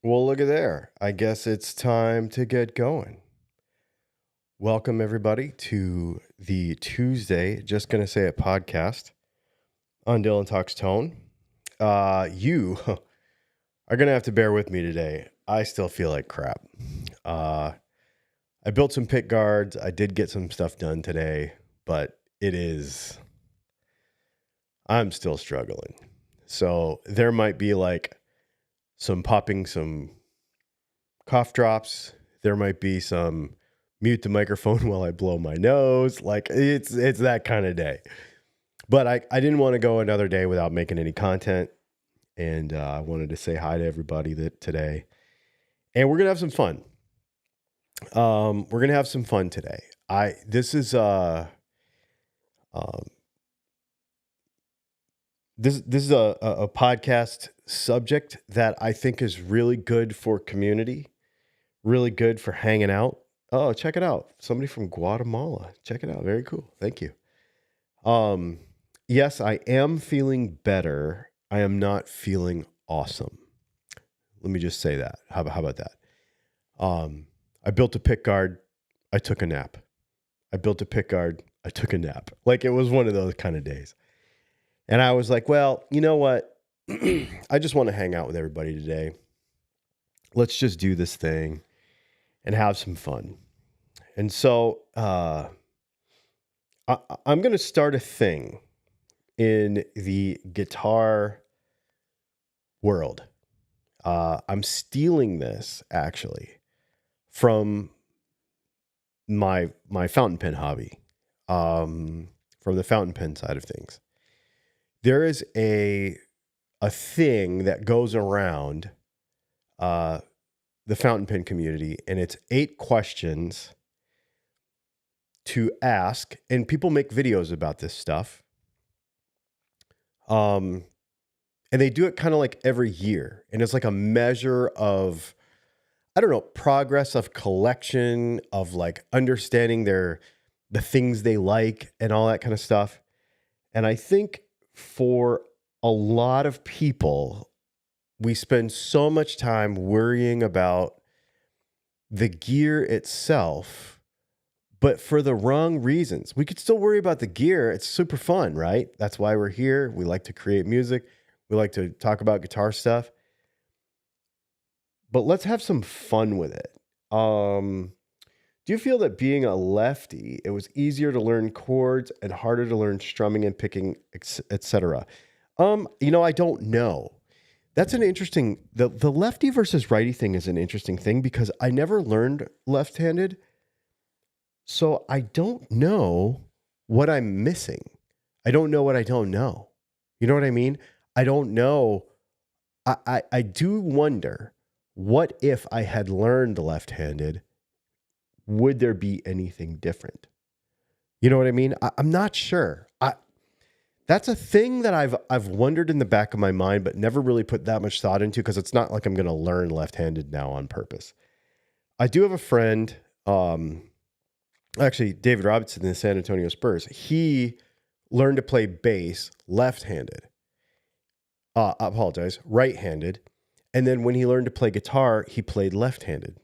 Well, look at there. I guess it's time to get going. Welcome, everybody, to the Tuesday, just going to say it podcast on Dylan Talks Tone. You are going to have to bear with me today. I still feel like crap. I built some pick guards. I did get some stuff done today, but I'm still struggling. So there might be like some popping, some cough drops. There might be some mute the microphone while I blow my nose. Like it's that kind of day. But I didn't want to go another day without making any content. And I wanted to say hi to everybody today. And we're going to have some fun. We're going to have some fun today. This is a podcast subject that I think is really good for community, really good for hanging out. Oh, check it out. Somebody from Guatemala. Check it out. Very cool. Thank you. Yes, I am feeling better. I am not feeling awesome. Let me just say that. How about that? I built a pick guard. I took a nap. I built a pick guard. I took a nap. Like it was one of those kind of days. And I was like, well, you know what? I just want to hang out with everybody today. Let's just do this thing and have some fun. And so I'm going to start a thing in the guitar world. I'm stealing this actually from my fountain pen hobby, from the fountain pen side of things. There is a thing that goes around the fountain pen community, and it's 8 questions to ask, and people make videos about this stuff. And they do it kind of like every year, and it's like a measure of, I don't know, progress of collection, of like understanding the things they like and all that kind of stuff. And I think for a lot of people, we spend so much time worrying about the gear itself, but for the wrong reasons. We could still worry about the gear. It's super fun, right? That's why we're here. We like to create music. We like to talk about guitar stuff. But let's have some fun with it. Do you feel that being a lefty, it was easier to learn chords and harder to learn strumming and picking, etc.? I don't know. That's an interesting, the lefty versus righty thing is an interesting thing because I never learned left-handed. So I don't know what I'm missing. I don't know what I don't know. You know what I mean? I don't know. I do wonder, what if I had learned left-handed? Would there be anything different? You know what I mean? I'm not sure. That's a thing that I've wondered in the back of my mind, but never really put that much thought into because it's not like I'm going to learn left-handed now on purpose. I do have a friend, actually David Robinson in the San Antonio Spurs. He learned to play bass left-handed. I apologize, right-handed. And then when he learned to play guitar, he played left-handed.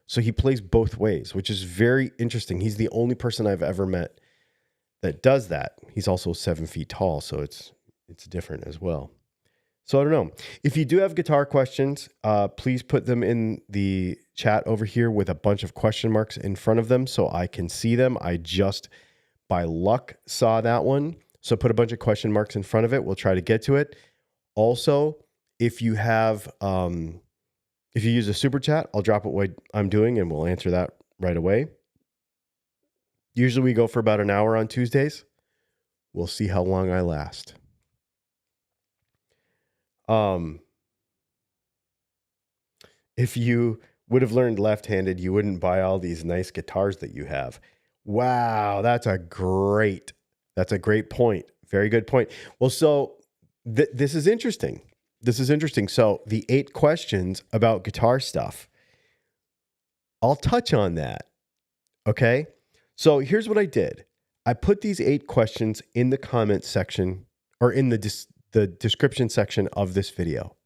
So he plays both ways, which is very interesting. He's the only person I've ever met that does that. He's also 7 feet tall, so it's different as well. So I don't know. If you do have guitar questions, please put them in the chat over here with a bunch of question marks in front of them so I can see them. I just, by luck, saw that one. So put a bunch of question marks in front of it. We'll try to get to it. Also, if you have... if you use a super chat, I'll drop what I'm doing and we'll answer that right away. Usually we go for about an hour on Tuesdays. We'll see how long I last. If you would have learned left-handed, you wouldn't buy all these nice guitars that you have. Wow, that's a great point. Very good point. Well, so this is interesting. So the 8 questions about guitar stuff, I'll touch on that. Okay. So here's what I did. I put these 8 questions in the comment section or in the description section of this video.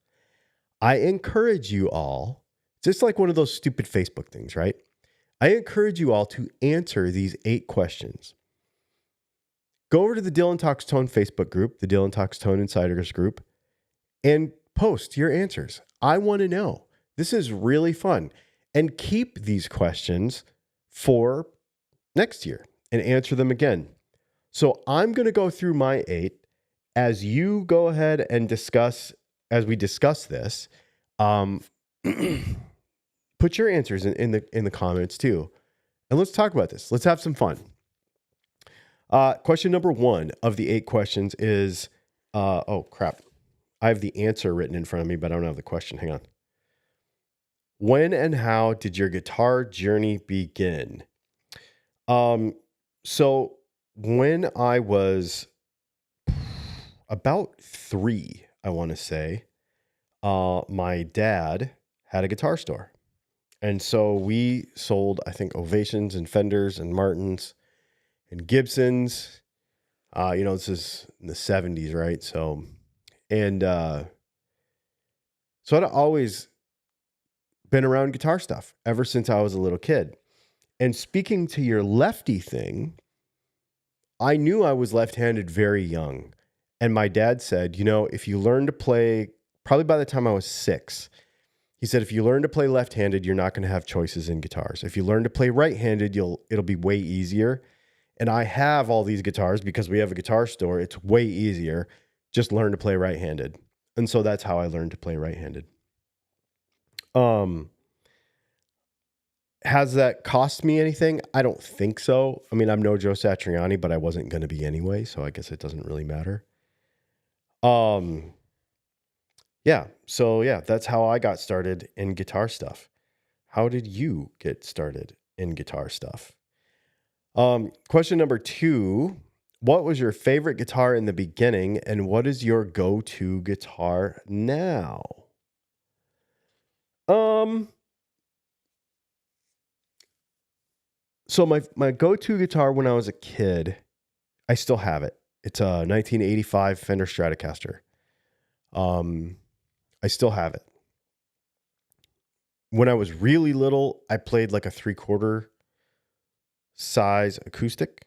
I encourage you all Just like one of those stupid Facebook things, right? I encourage you all to answer these 8 questions. Go over to the Dylan Talks Tone Facebook group, the Dylan Talks Tone Insiders group, and post your answers. I want to know. This is really fun. And keep these questions for next year and answer them again. So I'm going to go through my 8 as you go ahead and discuss, as we discuss this. Put your answers in the comments too. And let's talk about this. Let's have some fun. Question number 1 of the 8 questions is, oh crap. I have the answer written in front of me, but I don't have the question. Hang on. When and how did your guitar journey begin? So when I was about 3, I want to say, my dad had a guitar store. And so we sold, I think, Ovations and Fenders and Martins and Gibsons. This is in the 70s, right? So I'd always been around guitar stuff ever since I was a little kid. And speaking to your lefty thing, I knew I was left-handed very young. And my dad said, if you learn to play, probably by the time I was 6, he said, if you learn to play left-handed, you're not going to have choices in guitars. If you learn to play right-handed, it'll be way easier. And I have all these guitars because we have a guitar store. It's way easier. Just learn to play right-handed. And so that's how I learned to play right-handed. Has that cost me anything? I don't think so. I mean, I'm no Joe Satriani, but I wasn't going to be anyway, so I guess it doesn't really matter. So that's how I got started in guitar stuff. How did you get started in guitar stuff? Question number 2, what was your favorite guitar in the beginning and what is your go-to guitar now? So my go-to guitar when I was a kid, I still have it. It's a 1985 Fender Stratocaster. I still have it. When I was really little, I played like a 3/4 size acoustic.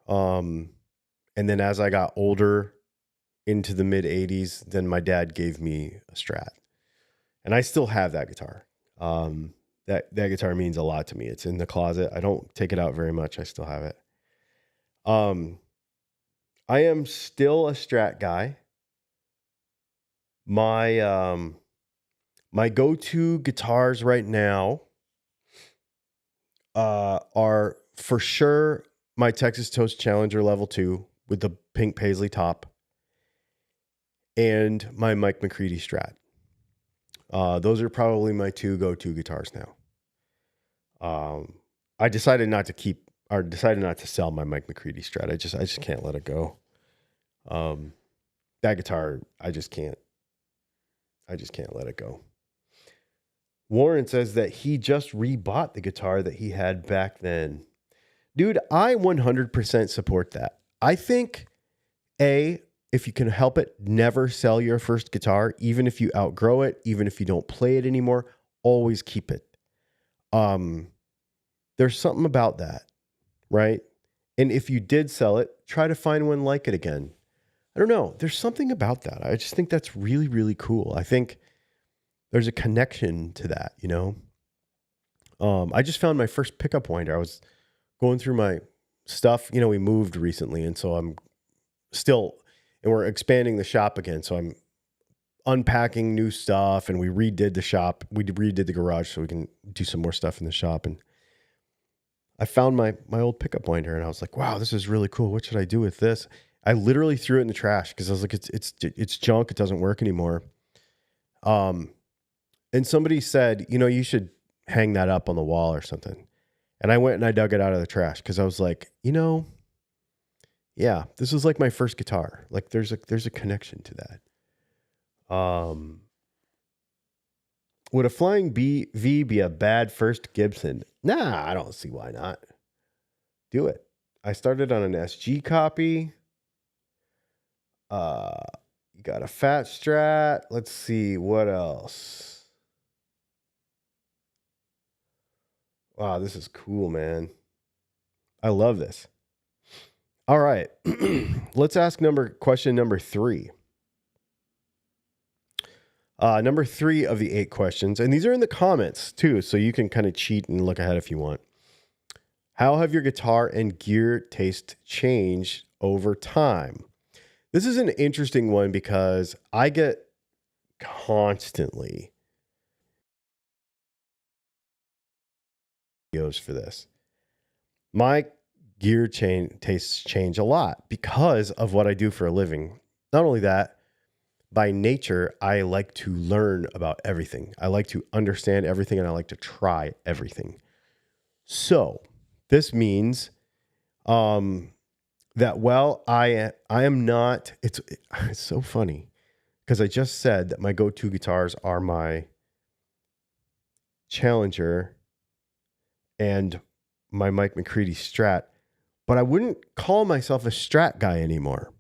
And then as I got older into the mid 80s, then my dad gave me a Strat. And I still have that guitar. That guitar means a lot to me. It's in the closet. I don't take it out very much. I still have it. I am still a Strat guy. My go-to guitars right now are for sure my Texas Toast Challenger Level 2 with the pink paisley top and my Mike McCready Strat. Those are probably my 2 go-to guitars now. I decided not to sell my Mike McCready Strat. I just can't let it go. That guitar, I just can't let it go. Warren says that he just rebought the guitar that he had back then. Dude, I 100% support that. I think, if you can help it, never sell your first guitar, even if you outgrow it, even if you don't play it anymore, always keep it. There's something about that, right? And if you did sell it, try to find one like it again. I don't know. There's something about that. I just think that's really, really cool. I think there's a connection to that, I just found my first pickup winder. I was going through my stuff. We moved recently, and so and we're expanding the shop again. So I'm unpacking new stuff, and we redid the shop. We redid the garage so we can do some more stuff in the shop. And I found my old pickup winder, and I was like, wow, this is really cool. What should I do with this? I literally threw it in the trash because I was like, it's junk. It doesn't work anymore. And somebody said, you should hang that up on the wall or something. And I went and I dug it out of the trash because I was like, yeah, this is like my first guitar. Like there's a connection to that. Would a Flying V be a bad first Gibson? Nah, I don't see why not. Do it. I started on an SG copy. You got a Fat Strat. Let's see what else. Wow, this is cool, man. I love this. All right. Let's ask question number 3. Number 3 of the 8 questions, and these are in the comments too, so you can kind of cheat and look ahead if you want. How have your guitar and gear taste changed over time? This is an interesting one because I get constantly videos for this. My gear tastes change a lot because of what I do for a living. Not only that, by nature, I like to learn about everything. I like to understand everything and I like to try everything. So this means that while I am not, it's so funny because I just said that my go-to guitars are my Challenger and my Mike McCready Strat, but I wouldn't call myself a Strat guy anymore.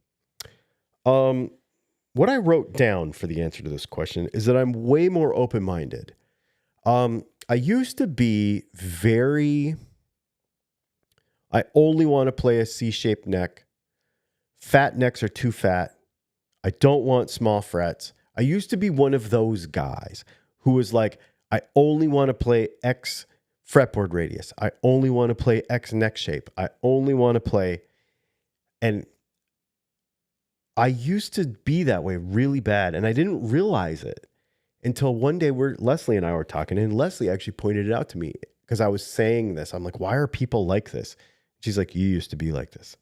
What I wrote down for the answer to this question is that I'm way more open-minded. I used to be I only want to play a C-shaped neck. Fat necks are too fat. I don't want small frets. I used to be one of those guys who was like, I only want to play X fretboard radius. I only want to play X neck shape. I only want to play. And I used to be that way really bad. And I didn't realize it until one day Leslie and I were talking. And Leslie actually pointed it out to me because I was saying this. I'm like, why are people like this? She's like, you used to be like this.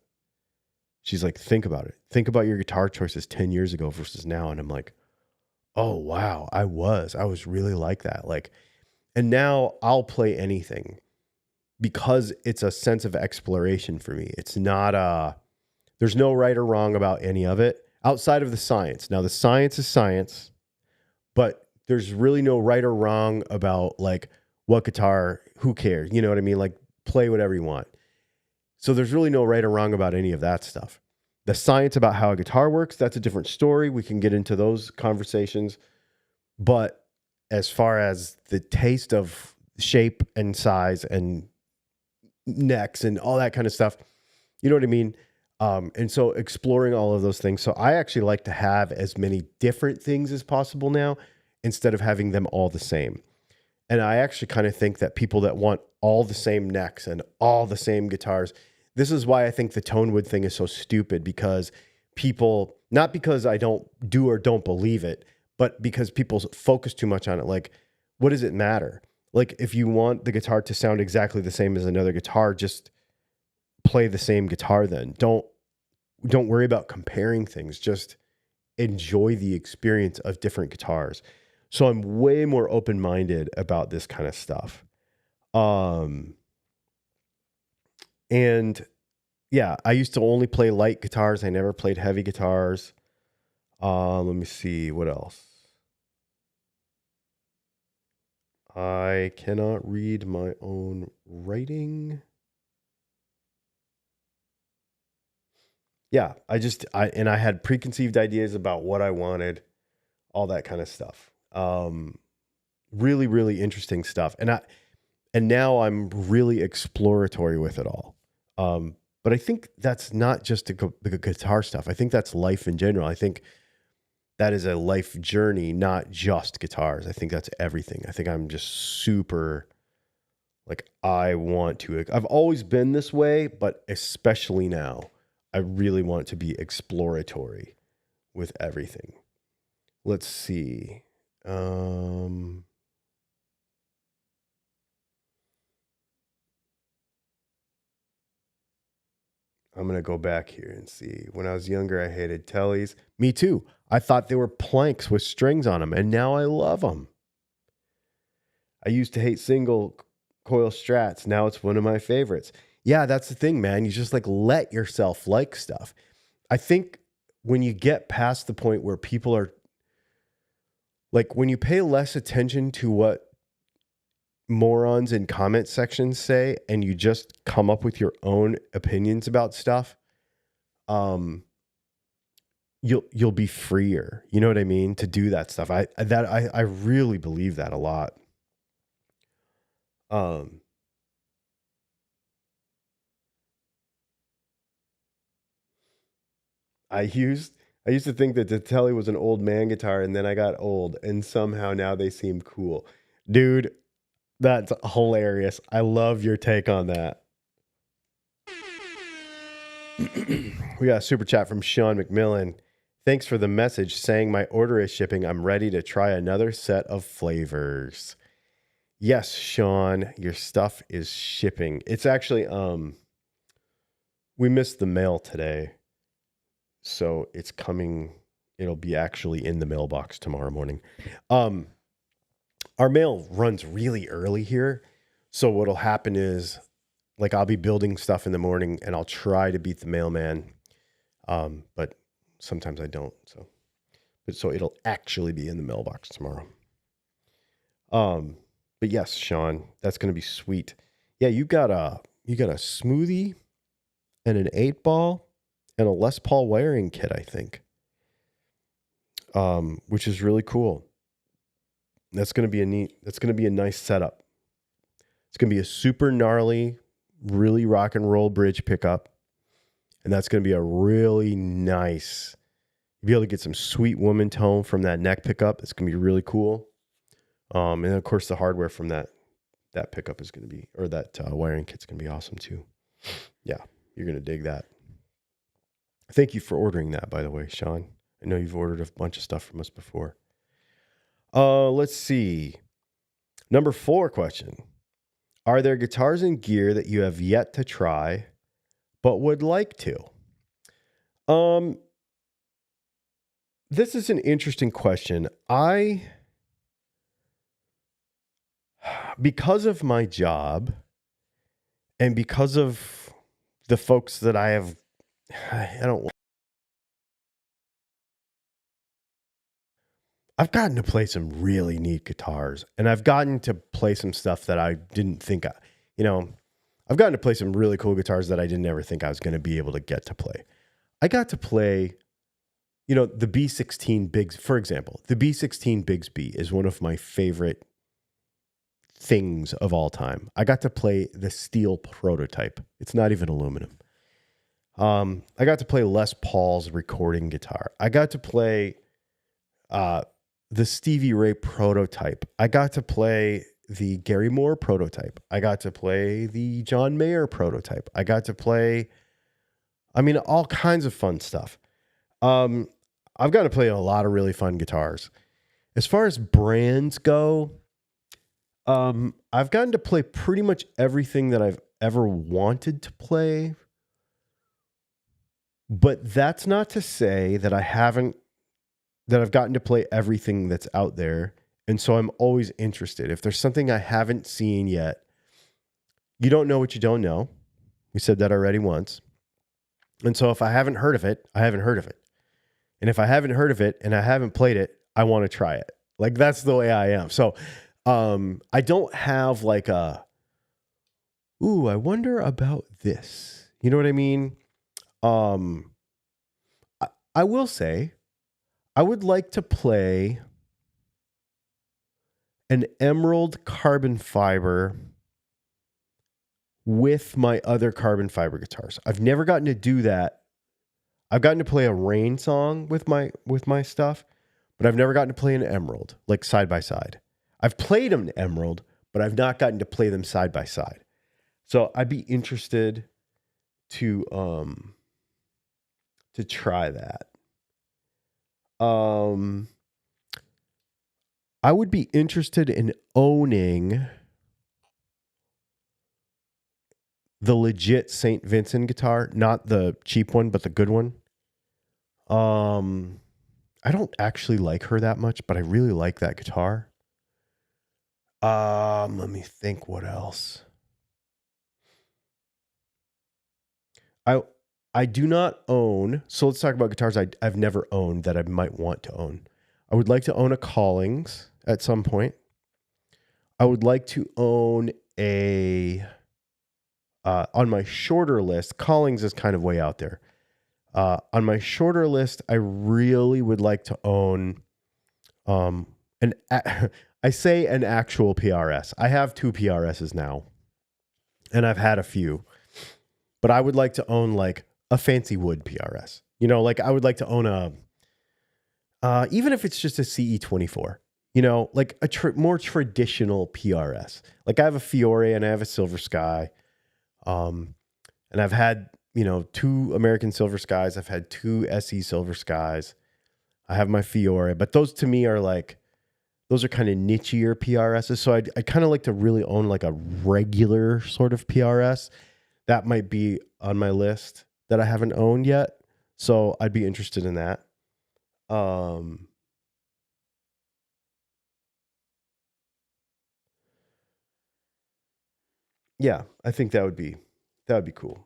She's like, think about it. Think about your guitar choices 10 years ago versus now. And I'm like, oh, wow, I was really like that. Like, and now I'll play anything because it's a sense of exploration for me. It's not there's no right or wrong about any of it outside of the science. Now the science is science, but there's really no right or wrong about like what guitar, who cares? You know what I mean? Like play whatever you want. So there's really no right or wrong about any of that stuff. The science about how a guitar works, that's a different story. We can get into those conversations. But as far as the taste of shape and size and necks and all that kind of stuff, you know what I mean? And so exploring all of those things. So I actually like to have as many different things as possible now instead of having them all the same. And I actually kind of think that people that want all the same necks and all the same guitars, this is why I think the Tonewood thing is so stupid, because people, not because I don't do or don't believe it, but because people focus too much on it. Like, what does it matter? Like, if you want the guitar to sound exactly the same as another guitar, just play the same guitar then. Don't worry about comparing things. Just enjoy the experience of different guitars. So I'm way more open-minded about this kind of stuff. And yeah, I used to only play light guitars. I never played heavy guitars. Let me see what else. I cannot read my own writing. Yeah, I had preconceived ideas about what I wanted, all that kind of stuff. Really, really interesting stuff. And now I'm really exploratory with it all. But I think that's not just the guitar stuff. I think that's life in general. I think that is a life journey, not just guitars. I think that's everything. I think I'm just super, like, I've always been this way, but especially now, I really want to be exploratory with everything. Let's see. I'm going to go back here and see. When I was younger, I hated tellies. Me too. I thought they were planks with strings on them, and now I love them. I used to hate single coil strats. Now it's one of my favorites. Yeah, that's the thing, man. You just like let yourself like stuff. I think when you get past the point where people are like, when you pay less attention to what morons in comment sections say and you just come up with your own opinions about stuff, you'll be freer. You know what I mean? To do that stuff. I really believe that a lot. I used to think that the Telly was an old man guitar, and then I got old, and somehow now they seem cool. Dude, that's hilarious. I love your take on that. We got a super chat from Sean McMillan. Thanks for the message saying my order is shipping. I'm ready to try another set of flavors. Yes, Sean, your stuff is shipping. It's actually, we missed the mail today. So it's coming. It'll be actually in the mailbox tomorrow morning. Our mail runs really early here. So what'll happen is, like, I'll be building stuff in the morning and I'll try to beat the mailman. But sometimes I don't. So it'll actually be in the mailbox tomorrow. But yes, Sean, that's going to be sweet. Yeah, you got a smoothie and an 8-ball and a Les Paul wiring kit, I think. Which is really cool. That's going to be a nice setup. It's going to be a super gnarly, really rock and roll bridge pickup. And that's going to be a really nice, you'll be able to get some sweet woman tone from that neck pickup. It's going to be really cool. And of course the hardware from that pickup is going to be, or that wiring kit's going to be awesome too. Yeah, you're going to dig that. Thank you for ordering that, by the way, Sean. I know you've ordered a bunch of stuff from us before. Let's see. Number 4 question. Are there guitars and gear that you have yet to try, but would like to? This is an interesting question. Because of my job and because of the folks that I've gotten to play some really neat guitars, and I've gotten to play some stuff that I didn't think I've gotten to play some really cool guitars that I didn't ever think I was going to be able to get to play. I got to play, the B16 Bigs, for example. The B16 Bigsby is one of my favorite things of all time. I got to play the steel prototype. It's not even aluminum. I got to play Les Paul's recording guitar. I got to play the Stevie Ray prototype. I got to play the Gary Moore prototype. I got to play the John Mayer prototype. I got to play, all kinds of fun stuff. I've got to play a lot of really fun guitars. As far as brands go, I've gotten to play pretty much everything that I've ever wanted to play. But that's not to say that I've gotten to play everything that's out there. And so I'm always interested. If there's something I haven't seen yet, you don't know what you don't know. We said that already once. And so if I haven't heard of it, I haven't heard of it. And if I haven't heard of it and I haven't played it, I want to try it. Like, that's the way I am. So I don't have like I wonder about this. You know what I mean? I will say, I would like to play an emerald carbon fiber with my other carbon fiber guitars. I've never gotten to do that. I've gotten to play a Rain song with my stuff, but I've never gotten to play an emerald, like side by side. I've played an emerald, but I've not gotten to play them side by side. So I'd be interested to try that. I would be interested in owning the legit St. Vincent guitar, not the cheap one, but the good one. I don't actually like her that much, but I really like that guitar. Let me think what else. I do not own, so let's talk about guitars I've never owned that I might want to own. I would like to own a Collings at some point. I would like to own on my shorter list, Collings is kind of way out there. On my shorter list, I really would like to own I say an actual PRS. I have 2 PRSs now, and I've had a few. But I would like to own like a fancy wood PRS. You know, like I would like to own even if it's just a CE24, you know, like a more traditional PRS. Like I have a Fiore and I have a Silver Sky. And I've had, you know, 2 American Silver Skies. I've had 2 SE Silver Skies. I have my Fiore, but those to me are like, those are kind of nichier PRSs. So I'd kind of like to really own like a regular sort of PRS. That might be on my list that I haven't owned yet. So I'd be interested in that. Yeah, I think that would be cool.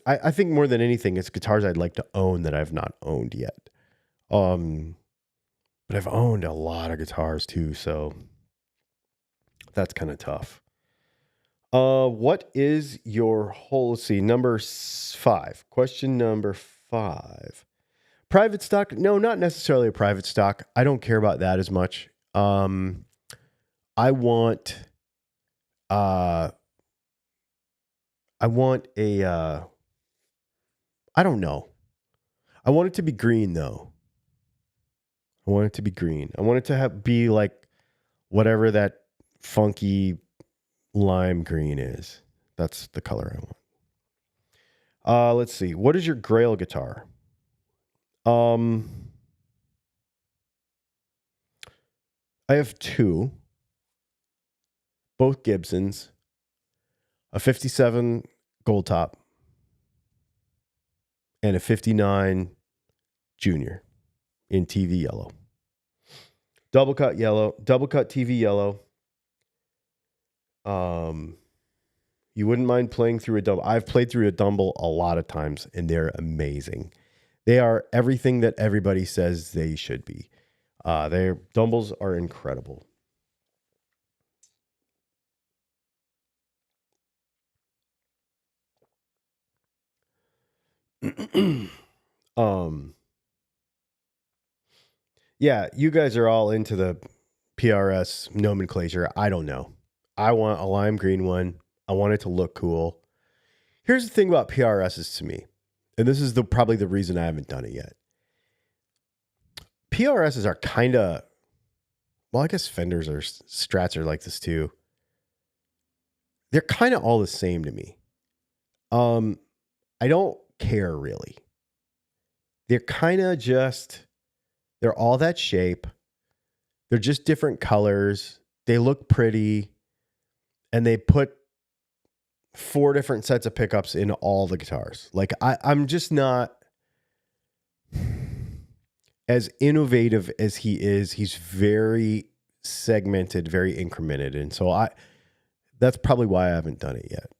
I think more than anything, it's guitars I'd like to own that I've not owned yet. But I've owned a lot of guitars too, so that's kind of tough. What is your whole? Let's see, number 5. Question number 5. Private stock? No, not necessarily a private stock. I don't care about that as much. I want a I don't know. I want it to be green though. I want it to be green. I want it to be like whatever that funky lime green is. That's the color I want. Let's see. What is your Grail guitar? I have 2, both Gibsons, a 57 gold top and a 59 junior in TV yellow. Double cut TV yellow. You wouldn't mind playing through a Dumble. I've played through a Dumble a lot of times, and they're amazing. They are everything that everybody says they should be. Their Dumbles are incredible. Yeah, you guys are all into the PRS nomenclature. I don't know. I want a lime green one. I want it to look cool. Here's the thing about PRSs to me, and this is probably the reason I haven't done it yet. PRSs are kind of, well, I guess Fenders or Strats are like this too. They're kind of all the same to me. I don't care really. They're kind of just, they're all that shape. They're just different colors. They look pretty. And they put 4 different sets of pickups in all the guitars. Like I'm just not as innovative as he is. He's very segmented, very incremented. And so that's probably why I haven't done it yet.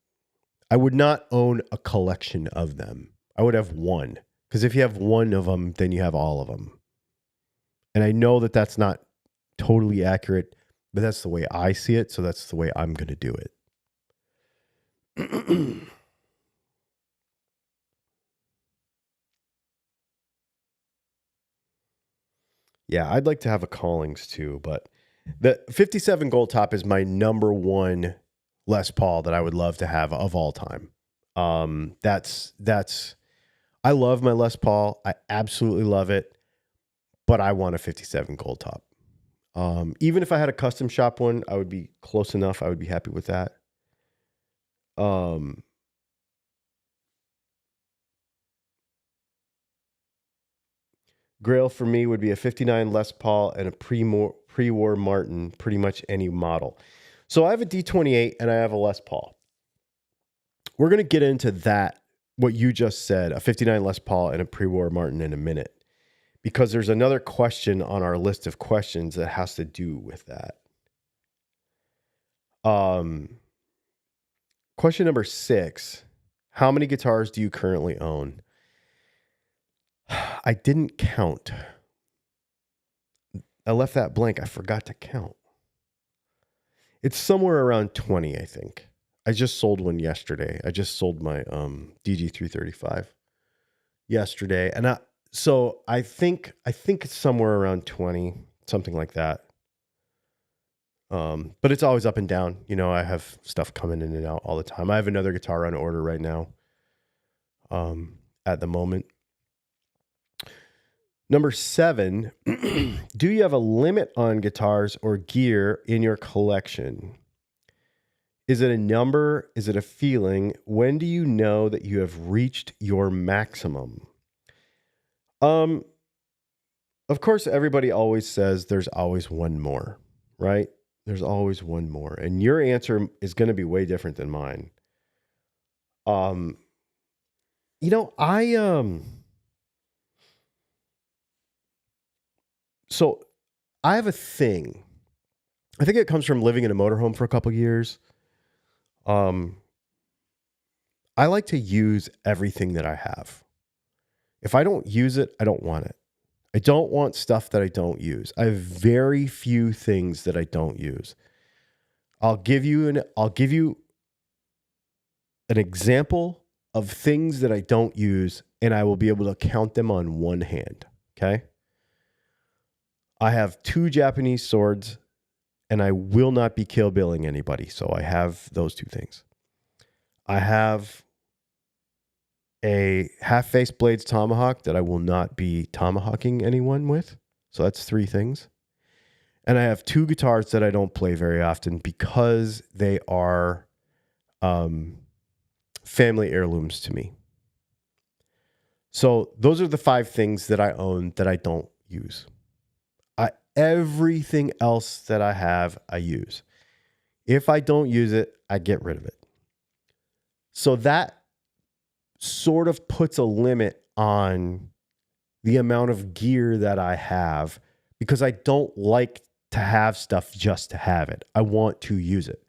I would not own a collection of them. I would have one. Because if you have one of them, then you have all of them. And I know that that's not totally accurate, but that's the way I see it. So that's the way I'm going to do it. Yeah, I'd like to have a Collings too, but the 57 gold top is my number 1 Les Paul that I would love to have of all time. I love my Les Paul. I absolutely love it, but I want a 57 gold top. Even if I had a custom shop one, I would be close enough. I would be happy with that. Grail for me would be a 59 Les Paul and a pre-war Martin, pretty much any model. So I have a D28 and I have a Les Paul. We're going to get into that, what you just said, a 59 Les Paul and a pre-war Martin in a minute, because there's another question on our list of questions that has to do with that. Question number 6, how many guitars do you currently own? I didn't count. I left that blank. I forgot to count. It's somewhere around 20, I think. I just sold one yesterday. I just sold my DG335 yesterday. And I think it's somewhere around 20, something like that. But it's always up and down. You know, I have stuff coming in and out all the time. I have another guitar on order right now. At the moment. Number 7, do you have a limit on guitars or gear in your collection? Is it a number? Is it a feeling? When do you know that you have reached your maximum? Of course, everybody always says there's always one more, right? There's always one more. And your answer is going to be way different than mine. You know, so I have a thing. I think it comes from living in a motorhome for a couple years. I like to use everything that I have. If I don't use it, I don't want it. I don't want stuff that I don't use. I have very few things that I don't use. I'll give you an example of things that I don't use, and I will be able to count them on one hand. Okay. I have 2 Japanese swords, and I will not be kill billing anybody. So I have those 2 things. I have a half-face blades tomahawk that I will not be tomahawking anyone with. So that's 3 things. And I have 2 guitars that I don't play very often because they are family heirlooms to me. So those are the 5 things that I own that I don't use. Everything else that I have, I use. If I don't use it, I get rid of it. So that sort of puts a limit on the amount of gear that I have because I don't like to have stuff just to have it. I want to use it.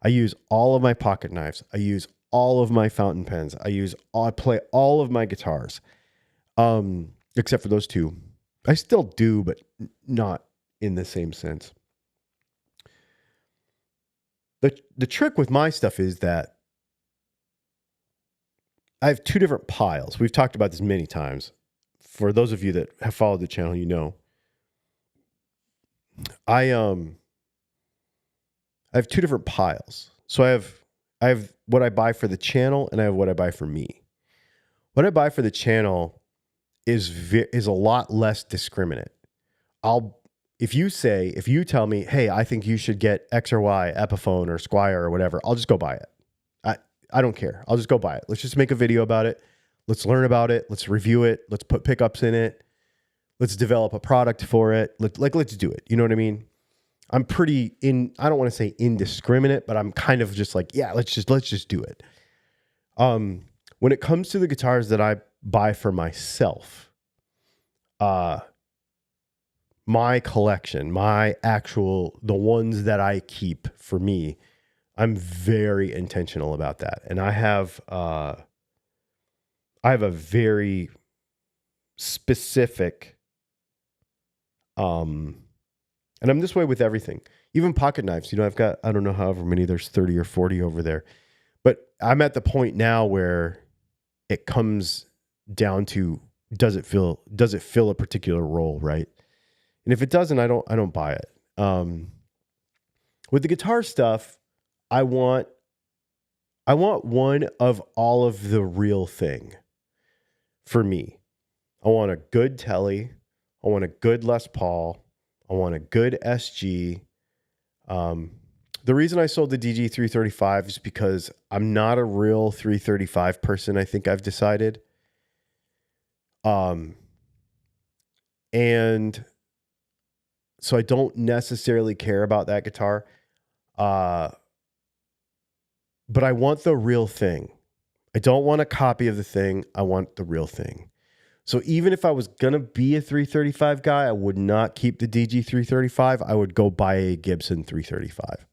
I use all of my pocket knives. I use all of my fountain pens. I play all of my guitars, except for those 2. I still do, but not in the same sense. The trick with my stuff is that I have 2 different piles. We've talked about this many times. For those of you that have followed the channel, you know. I have 2 different piles. So I have what I buy for the channel, and I have what I buy for me. What I buy for the channel is a lot less discriminate. If you tell me, hey, I think you should get X or Y, Epiphone or Squire or whatever, I'll just go buy it. I don't care. I'll just go buy it. Let's just make a video about it. Let's learn about it. Let's review it. Let's put pickups in it. Let's develop a product for it. Let's do it. You know what I mean? I'm I don't want to say indiscriminate, but I'm kind of just like, yeah, let's just do it. When it comes to the guitars that I buy for myself, my collection, the ones that I keep for me, I'm very intentional about that. And I have a very specific, and I'm this way with everything, even pocket knives. You know, I've got, I don't know, however many, there's 30 or 40 over there, but I'm at the point now where it comes down to, does it fill a particular role, right? And if it doesn't, I don't buy it. With the guitar stuff, I want one of all of the real thing for me. I want a good Telly. I want a good Les Paul. I want a good SG. The reason I sold the DG 335 is because I'm not a real 335 person, I think I've decided. And so I don't necessarily care about that guitar. But I want the real thing. I don't want a copy of the thing. I want the real thing. So even if I was going to be a 335 guy, I would not keep the DG 335. I would go buy a Gibson 335.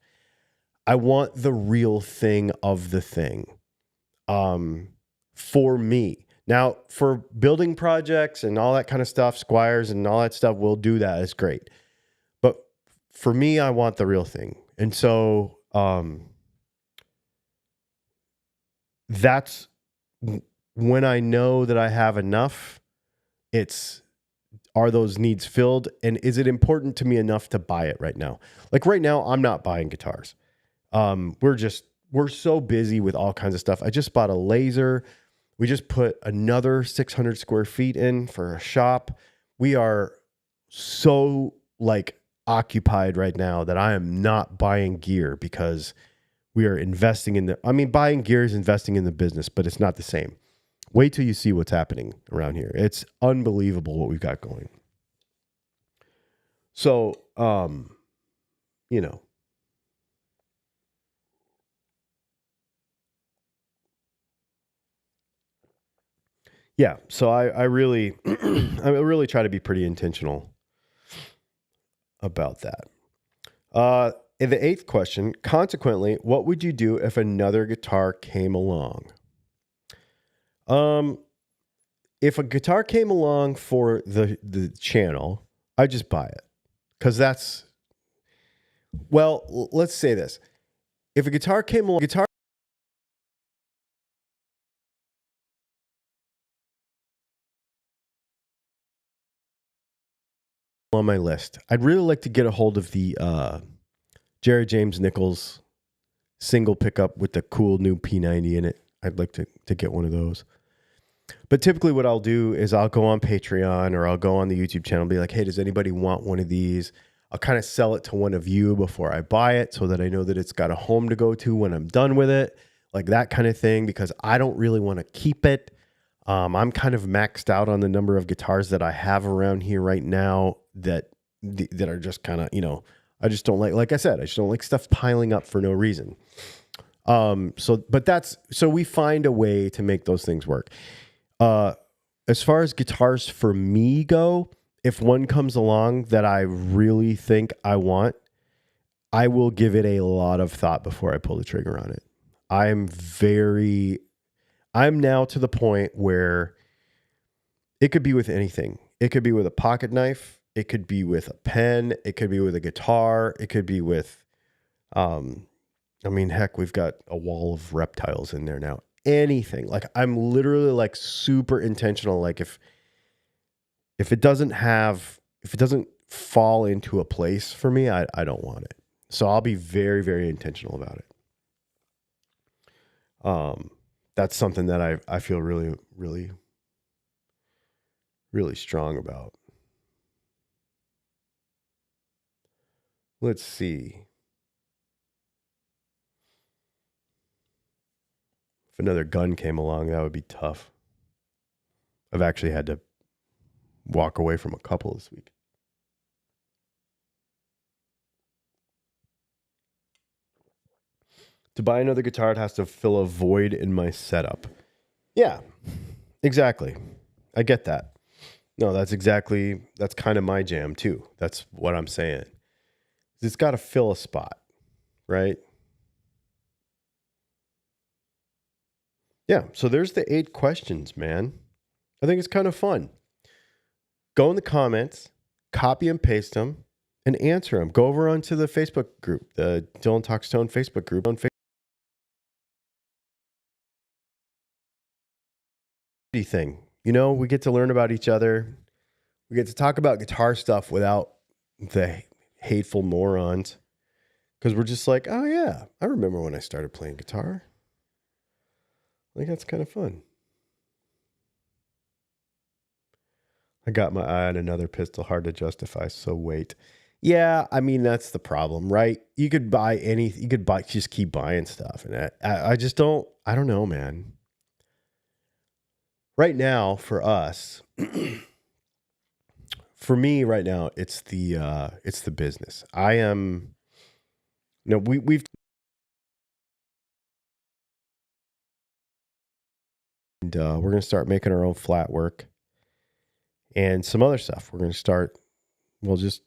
I want the real thing of the thing for me. Now, for building projects and all that kind of stuff, Squires and all that stuff, we'll do that. It's great. But for me, I want the real thing. And so that's when I know that I have enough. Are those needs filled? And is it important to me enough to buy it right now? Like right now, I'm not buying guitars. We're so busy with all kinds of stuff. I just bought a laser. We just put another 600 square feet in for a shop. we are so like occupied right now that I am not buying gear because we are investing in buying gear is investing in the business, but it's not the same. Wait till you see what's happening around here. It's unbelievable what we've got going. So, you know, yeah. So I really, I really try to be pretty intentional about that. In the 8th question, consequently, what would you do if another guitar came along? If a guitar came along for the channel, I'd just buy it. Because let's say this. If a guitar came along, on my list, I'd really like to get a hold of the Jerry James Nichols single pickup with the cool new P90 in it. I'd like to get one of those. But typically what I'll do is I'll go on Patreon or I'll go on the YouTube channel and be like, hey, does anybody want one of these? I'll kind of sell it to one of you before I buy it so that I know that it's got a home to go to when I'm done with it, like that kind of thing, because I don't really want to keep it. I'm kind of maxed out on the number of guitars that I have around here right now that are just kind of, I just don't like I said, I just don't like stuff piling up for no reason. So we find a way to make those things work. As far as guitars for me go, if one comes along that I really think I want, I will give it a lot of thought before I pull the trigger on it. I'm now to the point where it could be with anything. It could be with a pocket knife. It could be with a pen. It could be with a guitar. It could be with, heck, we've got a wall of reptiles in there now. Anything. Like I'm literally like super intentional. Like if it doesn't fall into a place for me, I don't want it. So I'll be very, very intentional about it. That's something that I feel really, really, really strong about. Let's see. If another gun came along, that would be tough. I've actually had to walk away from a couple this week. To buy another guitar, it has to fill a void in my setup. Yeah, exactly. I get that. No, that's kind of my jam too. That's what I'm saying. It's got to fill a spot, right? Yeah, so there's the 8 questions, man. I think it's kind of fun. Go in the comments, copy and paste them, and answer them. Go over onto the Facebook group, the Dylan Talks Tone Facebook group on Facebook. Thing. We get to learn about each other. We get to talk about guitar stuff without the hateful morons. Because we're just like, oh yeah, I remember when I started playing guitar. I think that's kind of fun. I got my eye on another pistol, hard to justify, so wait. Yeah, that's the problem, right? You could buy just keep buying stuff. And I don't know, man. Right now, for us, for me right now, it's the business. I am, we've, and we're going to start making our own flat work and some other stuff. We're going to start, just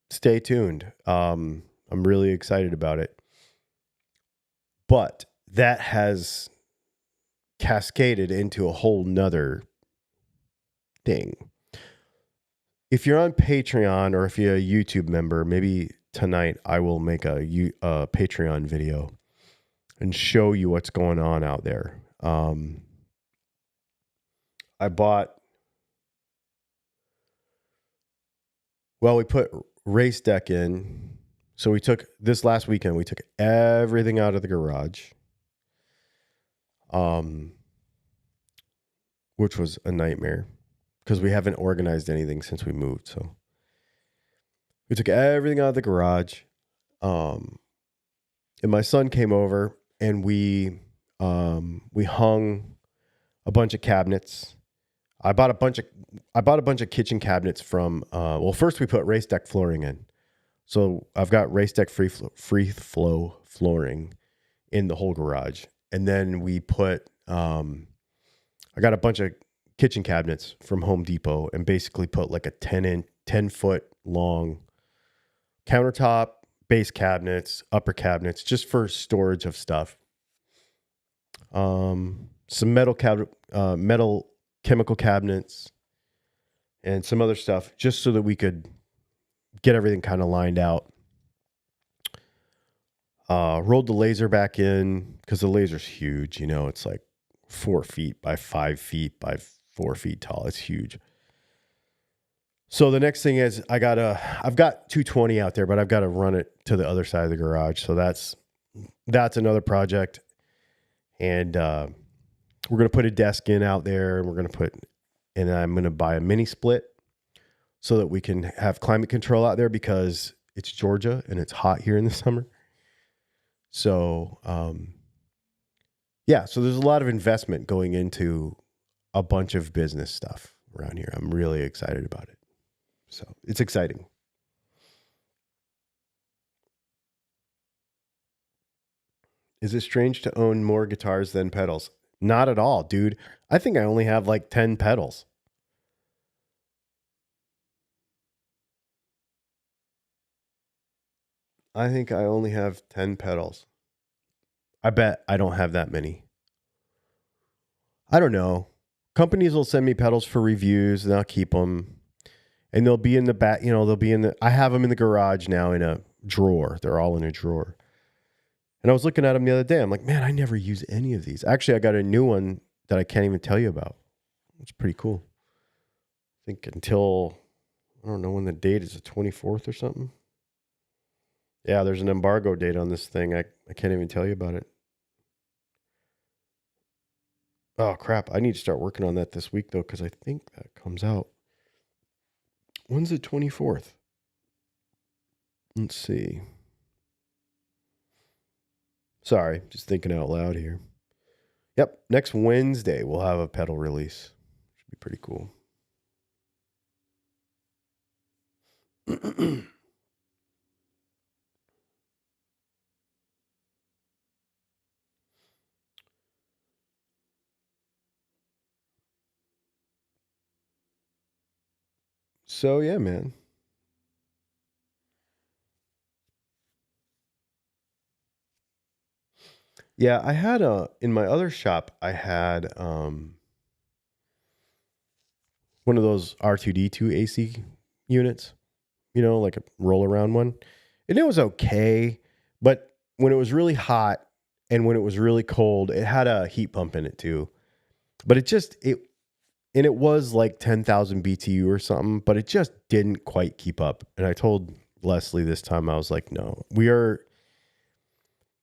stay tuned. I'm really excited about it. But that has cascaded into a whole nother thing. If you're on Patreon or if you're a YouTube member, maybe tonight I will make a Patreon video and show you what's going on out there. We put Race Deck in. So this last weekend, we took everything out of the garage. Which was a nightmare because we haven't organized anything since we moved. So we took everything out of the garage. And my son came over and we hung a bunch of cabinets. I bought a bunch of kitchen cabinets from, first we put raised deck flooring in. So I've got raised deck free flow flooring in the whole garage. And then we put, I got a bunch of kitchen cabinets from Home Depot and basically put like a 10 foot long countertop, base cabinets, upper cabinets, just for storage of stuff. Some metal chemical cabinets and some other stuff, just so that we could get everything kind of lined out. Rolled the laser back in because the laser's huge. You know, it's like 4 feet by 5 feet by 4 feet tall. It's huge. So the next thing is I've got 220 out there, but I've got to run it to the other side of the garage. So that's another project. And we're going to put a desk in out there, and I'm going to buy a mini split so that we can have climate control out there because it's Georgia and it's hot here in the summer. So, so there's a lot of investment going into a bunch of business stuff around here. I'm really excited about it. So it's exciting. Is it strange to own more guitars than pedals? Not at all, dude. I think I only have like 10 pedals. I think I only have 10 pedals. I bet I don't have that many. I don't know. Companies will send me pedals for reviews and I'll keep them. And they'll be in the back, I have them in the garage now in a drawer. They're all in a drawer. And I was looking at them the other day. I'm like, man, I never use any of these. Actually, I got a new one that I can't even tell you about. It's pretty cool. I think until, I don't know when the date is, the 24th or something. Yeah, there's an embargo date on this thing. I can't even tell you about it. Oh, crap. I need to start working on that this week, though, because I think that comes out. When's the 24th? Let's see. Sorry, just thinking out loud here. Yep, next Wednesday we'll have a pedal release. Should be pretty cool. So yeah, man. Yeah, I had in my other shop, I had one of those R2D2 AC units, like a roll around one. And it was okay, but when it was really hot and when it was really cold, it had a heat pump in it too. But it was like 10,000 BTU or something, but it just didn't quite keep up. And I told Leslie this time, I was like, no,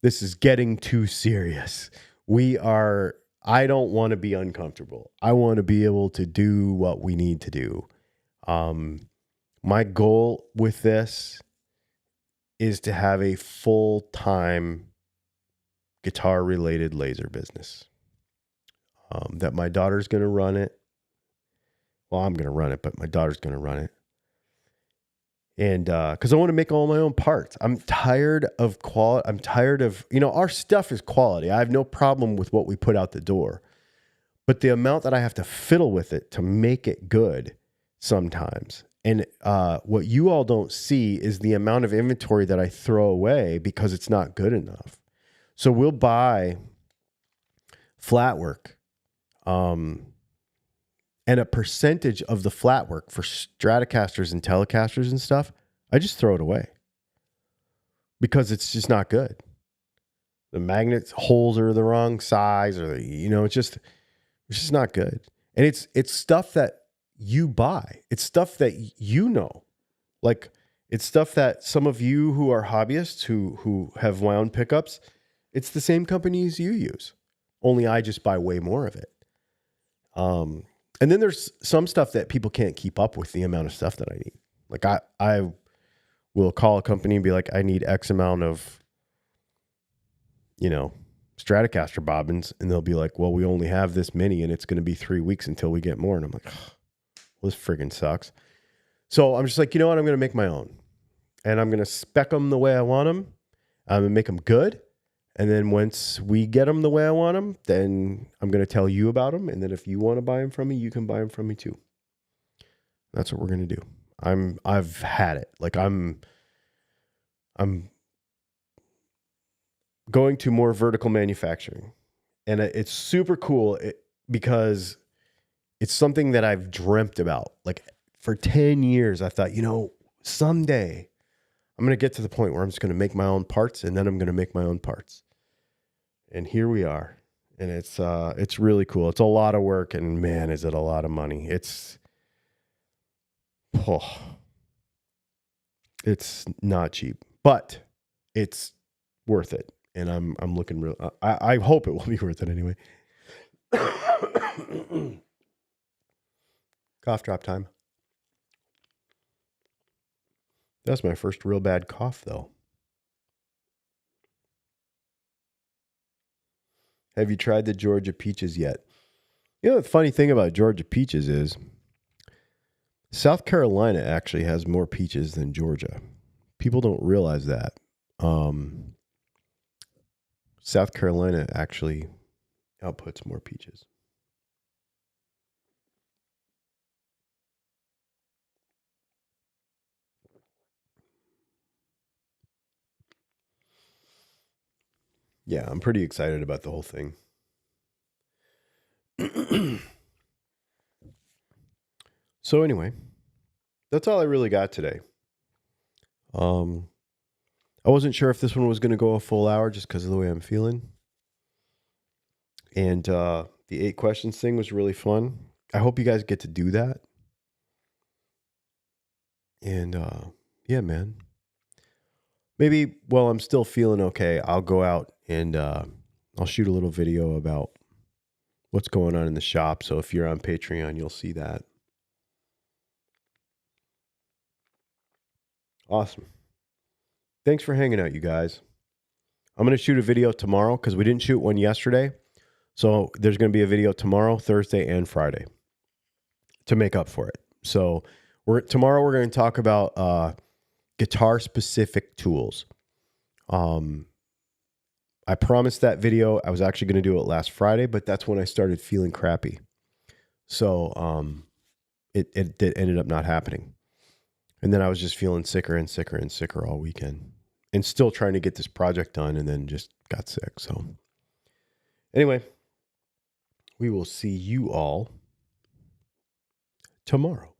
this is getting too serious. I don't want to be uncomfortable. I want to be able to do what we need to do. My goal with this is to have a full-time guitar-related laser business. That my daughter's going to run it. Well, I'm going to run it, but my daughter's going to run it. And because I want to make all my own parts. I'm tired of quality. I'm tired of, our stuff is quality. I have no problem with what we put out the door. But the amount that I have to fiddle with it to make it good sometimes. And what you all don't see is the amount of inventory that I throw away because it's not good enough. So we'll buy flat work. And a percentage of the flat work for Stratocasters and Telecasters and stuff, I just throw it away because it's just not good. The magnet holes are the wrong size, or it's just not good. And it's stuff that you buy. It's stuff that like it's stuff that some of you who are hobbyists who have wound pickups, it's the same companies you use. Only I just buy way more of it. And then there's some stuff that people can't keep up with the amount of stuff that I need. Like I will call a company and be like, I need X amount of, Stratocaster bobbins. And they'll be like, well, we only have this many and it's going to be 3 weeks until we get more. And I'm like, oh, well, this friggin' sucks. So I'm just like, you know what? I'm going to make my own. And I'm going to spec them the way I want them. I'm going to make them good. And then once we get them the way I want them, then I'm going to tell you about them. And then if you want to buy them from me, you can buy them from me too. That's what we're going to do. I've had it. Like I'm going to more vertical manufacturing. And it's super cool because it's something that I've dreamt about. Like for 10 years, I thought, someday I'm going to get to the point where I'm just going to make my own parts, and then I'm going to make my own parts. And here we are. And it's really cool. It's a lot of work, and man, is it a lot of money. It's not cheap, but it's worth it. And I'm looking real. I hope it will be worth it anyway. Cough drop time. That's my first real bad cough, though. Have you tried the Georgia peaches yet? The funny thing about Georgia peaches is South Carolina actually has more peaches than Georgia. People don't realize that. South Carolina actually outputs more peaches. Yeah, I'm pretty excited about the whole thing. So anyway, that's all I really got today. I wasn't sure if this one was going to go a full hour just because of the way I'm feeling. And the 8 questions thing was really fun. I hope you guys get to do that. And yeah, man. Maybe while I'm still feeling okay, I'll go out and I'll shoot a little video about what's going on in the shop. So if you're on Patreon, you'll see that. Awesome. Thanks for hanging out, you guys. I'm going to shoot a video tomorrow because we didn't shoot one yesterday. So there's going to be a video tomorrow, Thursday, and Friday to make up for it. So tomorrow we're going to talk about guitar-specific tools. I promised that video. I was actually going to do it last Friday, but that's when I started feeling crappy. So it ended up not happening. And then I was just feeling sicker and sicker and sicker all weekend. And still trying to get this project done, and then just got sick. So anyway, we will see you all tomorrow.